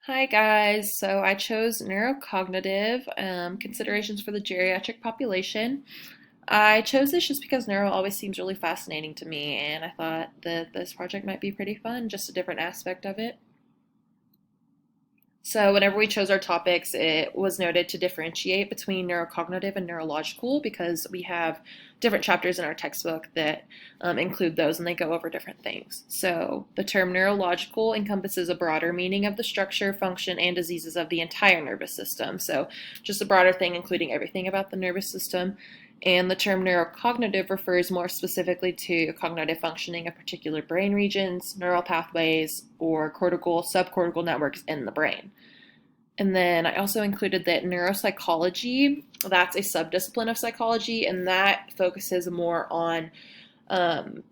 Hi guys, so I chose neurocognitive considerations for the geriatric population. I chose this just because neuro always seems really fascinating to me, and I thought that this project might be pretty fun, just a different aspect of it. So, whenever we chose our topics, it was noted to differentiate between neurocognitive and neurological because we have different chapters in our textbook that include those and they go over different things. So, the term neurological encompasses a broader meaning of the structure, function, and diseases of the entire nervous system. So, just a broader thing, including everything about the nervous system. And the term neurocognitive refers more specifically to cognitive functioning of particular brain regions, neural pathways, or cortical, subcortical networks in the brain. And then I also included that neuropsychology, that's a subdiscipline of psychology, and that focuses more on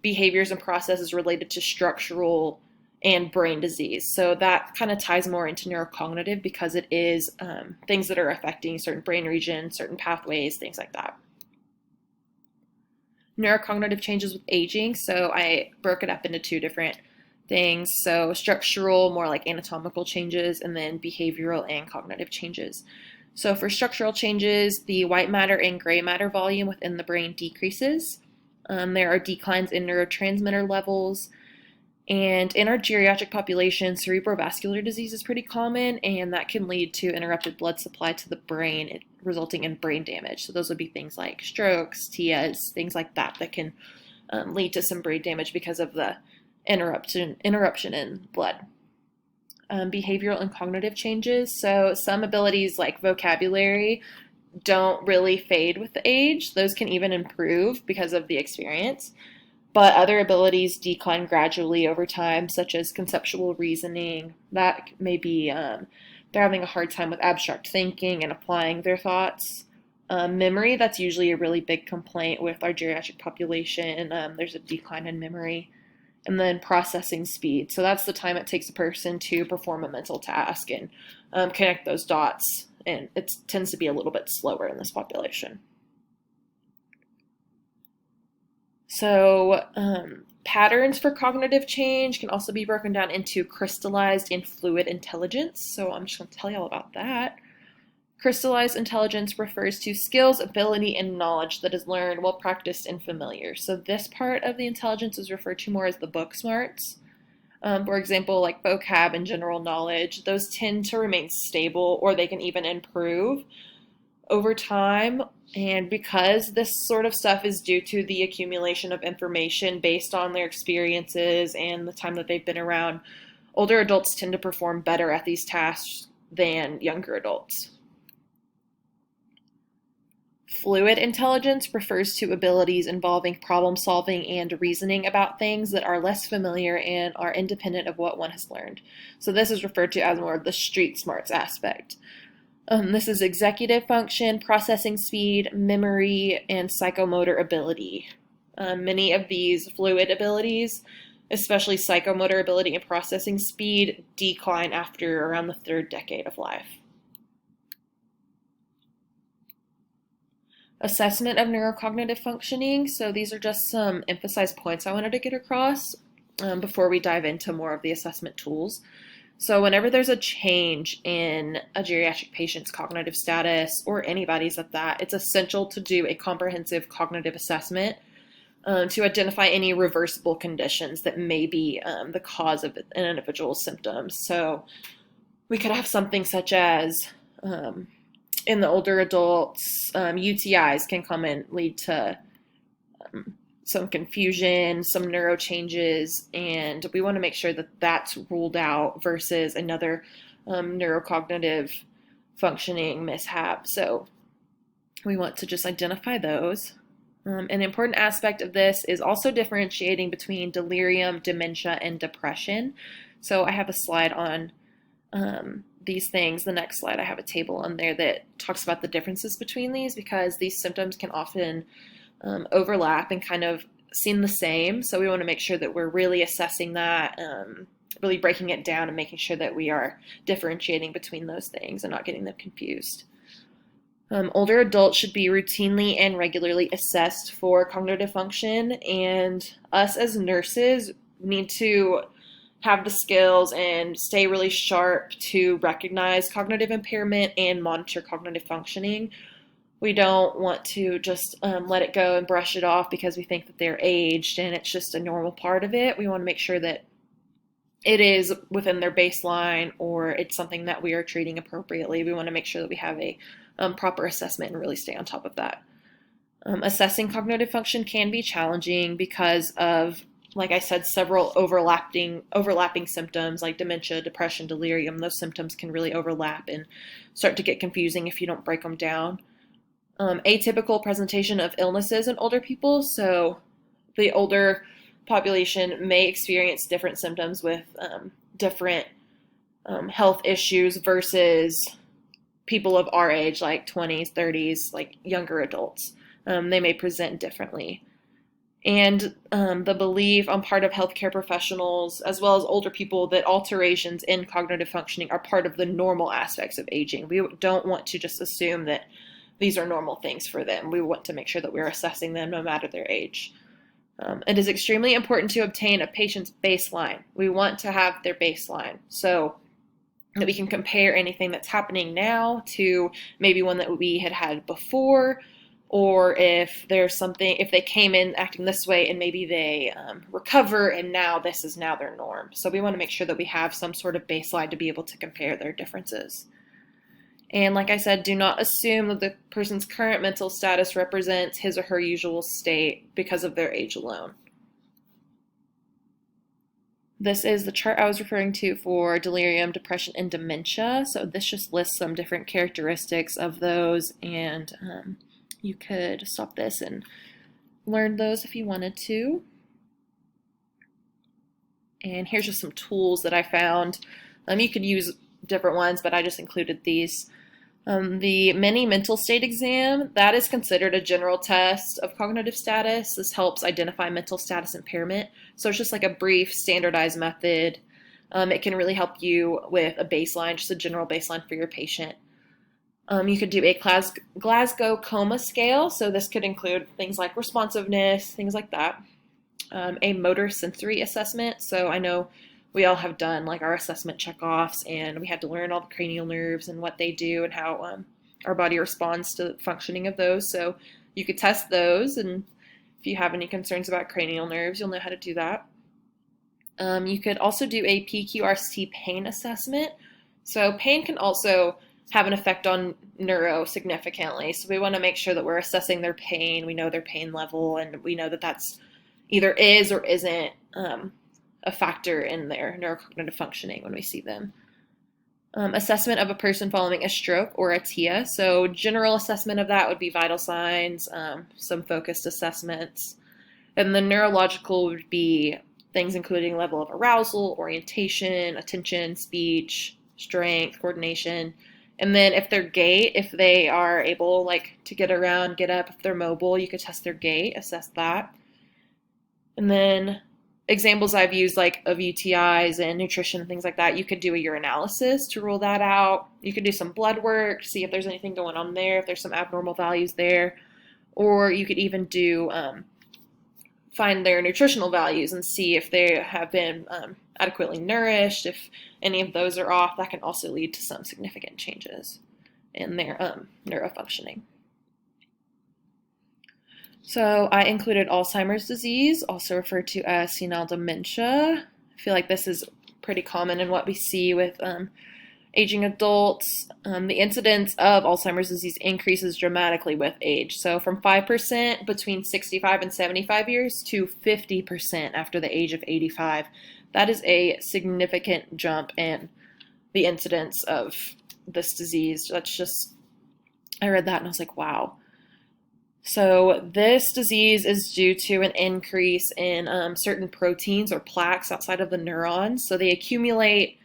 behaviors and processes related to structural and brain disease. So that kind of ties more into neurocognitive because it is things that are affecting certain brain regions, certain pathways, things like that. Neurocognitive changes with aging, so I broke it up into two different things. So structural, more like anatomical changes, and then behavioral and cognitive changes. So for structural changes, the white matter and gray matter volume within the brain decreases. There are declines in neurotransmitter levels. And in our geriatric population, cerebrovascular disease is pretty common, and that can lead to interrupted blood supply to the brain, resulting in brain damage. So those would be things like strokes, TIAs, things like that that can lead to some brain damage because of the interruption in blood. Behavioral and cognitive changes. So some abilities like vocabulary don't really fade with the age. Those can even improve because of the experience. But other abilities decline gradually over time, such as conceptual reasoning. That may be they're having a hard time with abstract thinking and applying their thoughts. Memory, that's usually a really big complaint with our geriatric population. There's a decline in memory. And then processing speed. So that's the time it takes a person to perform a mental task and connect those dots. And it tends to be a little bit slower in this population. So, patterns for cognitive change can also be broken down into crystallized and fluid intelligence. So, I'm just going to tell you all about that. Crystallized intelligence refers to skills, ability, and knowledge that is learned, well practiced, and familiar. So, this part of the intelligence is referred to more as the book smarts. For example, like vocab and general knowledge, those tend to remain stable or they can even improve over time. And because this sort of stuff is due to the accumulation of information based on their experiences and the time that they've been around, older adults tend to perform better at these tasks than younger adults. Fluid intelligence refers to abilities involving problem solving and reasoning about things that are less familiar and are independent of what one has learned. So this is referred to as more of the street smarts aspect. This is executive function, processing speed, memory, and psychomotor ability. Many of these fluid abilities, especially psychomotor ability and processing speed, decline after around the third decade of life. Assessment of neurocognitive functioning. So these are just some emphasized points I wanted to get across before we dive into more of the assessment tools. So whenever there's a change in a geriatric patient's cognitive status, or anybody's at that, it's essential to do a comprehensive cognitive assessment to identify any reversible conditions that may be the cause of an individual's symptoms. So we could have something such as in the older adults, UTIs can come and lead to some confusion, some neuro changes, and we want to make sure that that's ruled out versus another neurocognitive functioning mishap. So we want to just identify those. An important aspect of this is also differentiating between delirium, dementia, and depression. So I have a slide on these things. The next slide, I have a table on there that talks about the differences between these because these symptoms can often overlap and kind of seem the same. So we want to make sure that we're really assessing that, really breaking it down and making sure that we are differentiating between those things and not getting them confused. Older adults should be routinely and regularly assessed for cognitive function, and us as nurses need to have the skills and stay really sharp to recognize cognitive impairment and monitor cognitive functioning. We don't want to just let it go and brush it off because we think that they're aged and it's just a normal part of it. We want to make sure that it is within their baseline or it's something that we are treating appropriately. We want to make sure that we have a proper assessment and really stay on top of that. Assessing cognitive function can be challenging because of, like I said, several overlapping symptoms like dementia, depression, delirium. Those symptoms can really overlap and start to get confusing if you don't break them down. Atypical presentation of illnesses in older people. So the older population may experience different symptoms with different health issues versus people of our age, like 20s, 30s, like younger adults. They may present differently. And the belief on part of healthcare professionals, as well as older people, that alterations in cognitive functioning are part of the normal aspects of aging. We don't want to just assume that these are normal things for them. We want to make sure that we're assessing them no matter their age. It is extremely important to obtain a patient's baseline. We want to have their baseline so that we can compare anything that's happening now to maybe one that we had before, or if there's something, if they came in acting this way and maybe they recover and now this is now their norm. So we want to make sure that we have some sort of baseline to be able to compare their differences. And like I said, do not assume that the person's current mental status represents his or her usual state because of their age alone. This is the chart I was referring to for delirium, depression, and dementia. So this just lists some different characteristics of those, and you could stop this and learn those if you wanted to. And here's just some tools that I found. You could use different ones, but I just included these. The mini mental state exam, that is considered a general test of cognitive status. This helps identify mental status impairment. So it's just like a brief standardized method. It can really help you with a baseline, just a general baseline for your patient. You could do a Glasgow Coma scale. So this could include things like responsiveness, things like that. A motor sensory assessment. So I know we all have done like our assessment checkoffs, and we had to learn all the cranial nerves and what they do and how our body responds to the functioning of those. So you could test those, and if you have any concerns about cranial nerves, you'll know how to do that. You could also do a PQRST pain assessment. So pain can also have an effect on neuro significantly. So we want to make sure that we're assessing their pain. We know their pain level, and we know that that's either is or isn't a factor in their neurocognitive functioning when we see them. Assessment of a person following a stroke or a TIA. So general assessment of that would be vital signs, some focused assessments. And the neurological would be things including level of arousal, orientation, attention, speech, strength, coordination. And then if their gait, if they are able like to get around, get up, if they're mobile, you could test their gait, assess that. And then examples I've used like of UTIs and nutrition and things like that, you could do a urinalysis to rule that out. You could do some blood work, see if there's anything going on there, if there's some abnormal values there. Or you could even do find their nutritional values and see if they have been adequately nourished. If any of those are off, that can also lead to some significant changes in their neurofunctioning. So I included Alzheimer's disease, also referred to as senile dementia. I feel like this is pretty common in what we see with aging adults. The incidence of Alzheimer's disease increases dramatically with age. So from 5% between 65 and 75 years to 50% after the age of 85. That is a significant jump in the incidence of this disease. That's just, I read that and I was like, wow. So this disease is due to an increase in certain proteins or plaques outside of the neurons. So they accumulate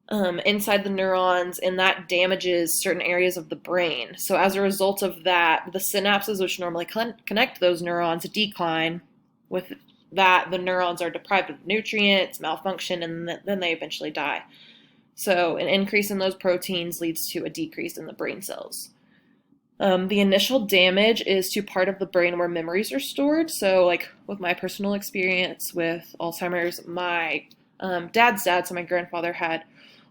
inside the neurons, and that damages certain areas of the brain. So as a result of that, the synapses which normally connect those neurons decline. With that, the neurons are deprived of nutrients, malfunction, and then they eventually die. So an increase in those proteins leads to a decrease in the brain cells. The initial damage is to part of the brain where memories are stored. So like with my personal experience with Alzheimer's, my Dad's dad, so my grandfather had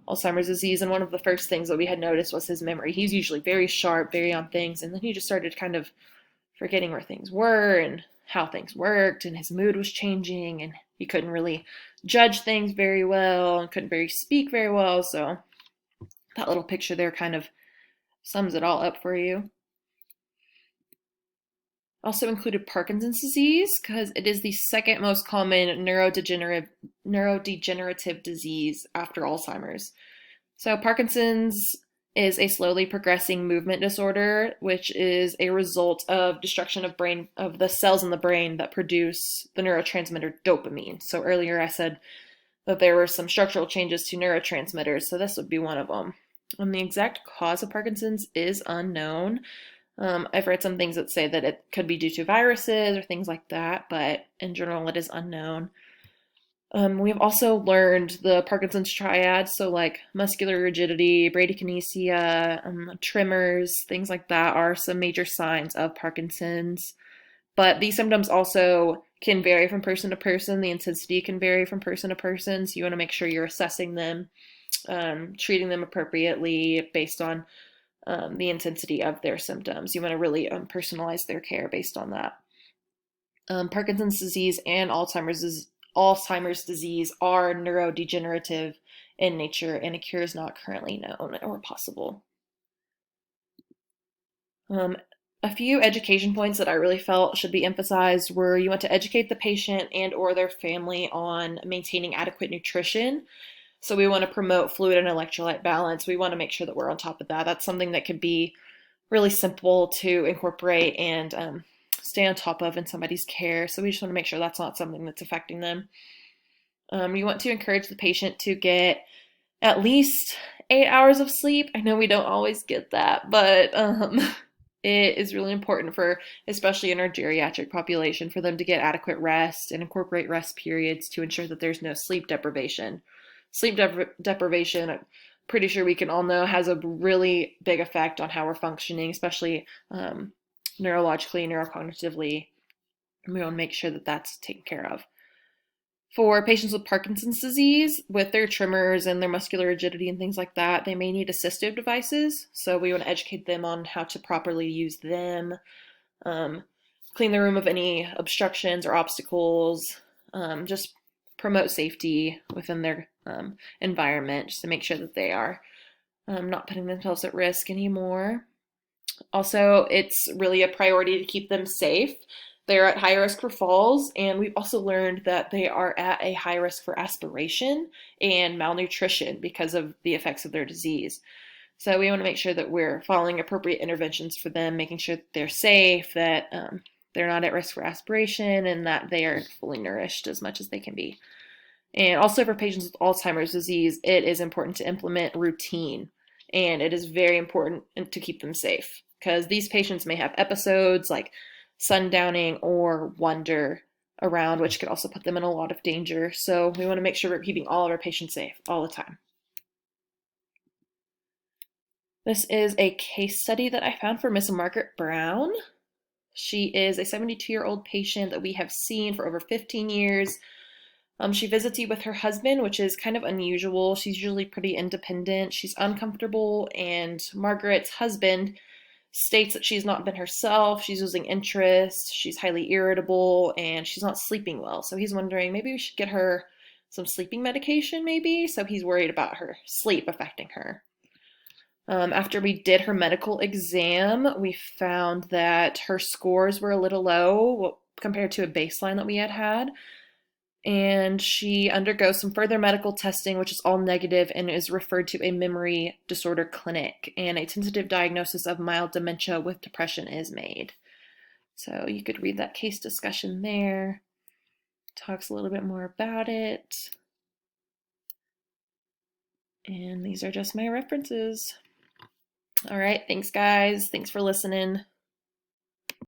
Alzheimer's disease, and one of the first things that we had noticed was his memory. He's usually very sharp, very on things, and then he just started kind of forgetting where things were and how things worked, and his mood was changing, and he couldn't really judge things very well and couldn't very speak very well. So that little picture there kind of sums it all up for you. Also included Parkinson's disease because it is the second most common neurodegenerative disease after Alzheimer's. So Parkinson's is a slowly progressing movement disorder, which is a result of destruction of the cells in the brain that produce the neurotransmitter dopamine. So earlier I said that there were some structural changes to neurotransmitters, so this would be one of them. And the exact cause of Parkinson's is unknown. I've read some things that say that it could be due to viruses or things like that, but in general, it is unknown. We've also learned the Parkinson's triad, so like muscular rigidity, bradykinesia, tremors, things like that are some major signs of Parkinson's. But these symptoms also can vary from person to person. The intensity can vary from person to person, so you want to make sure you're assessing them, treating them appropriately based on the intensity of their symptoms. You want to really personalize their care based on that. Parkinson's disease and Alzheimer's disease are neurodegenerative in nature, and a cure is not currently known or possible. A few education points that I really felt should be emphasized were you want to educate the patient and or their family on maintaining adequate nutrition. So we want to promote fluid and electrolyte balance. We want to make sure that we're on top of that. That's something that can be really simple to incorporate and stay on top of in somebody's care. So we just want to make sure that's not something that's affecting them. You want to encourage the patient to get at least 8 hours of sleep. I know we don't always get that, but it is really important for, especially in our geriatric population, for them to get adequate rest and incorporate rest periods to ensure that there's no sleep deprivation. Sleep deprivation, I'm pretty sure we can all know, has a really big effect on how we're functioning, especially neurologically, neurocognitively. We want to make sure that that's taken care of. For patients with Parkinson's disease, with their tremors and their muscular rigidity and things like that, they may need assistive devices. So we want to educate them on how to properly use them, clean the room of any obstructions or obstacles, just promote safety within their environment, just to make sure that they are not putting themselves at risk anymore. Also, it's really a priority to keep them safe. They're at high risk for falls, and we've also learned that they are at a high risk for aspiration and malnutrition because of the effects of their disease. So we want to make sure that we're following appropriate interventions for them, making sure that they're safe, that they're not at risk for aspiration, and that they are fully nourished as much as they can be. And also for patients with Alzheimer's disease, it is important to implement routine, and it is very important to keep them safe because these patients may have episodes like sundowning or wonder around, which could also put them in a lot of danger. So we want to make sure we're keeping all of our patients safe all the time. This is a case study that I found for Miss Margaret Brown. She is a 72-year-old patient that we have seen for over 15 years. She visits you with her husband, which is kind of unusual. She's usually pretty independent. She's uncomfortable, and Margaret's husband states that she's not been herself. She's losing interest. She's highly irritable, and she's not sleeping well. So he's wondering maybe we should get her some sleeping medication, maybe. So he's worried about her sleep affecting her. After we did her medical exam, we found that her scores were a little low compared to a baseline that we had. And she undergoes some further medical testing, which is all negative, and is referred to a memory disorder clinic. And a tentative diagnosis of mild dementia with depression is made. So you could read that case discussion there. Talks a little bit more about it. And these are just my references. All right, thanks guys. Thanks for listening.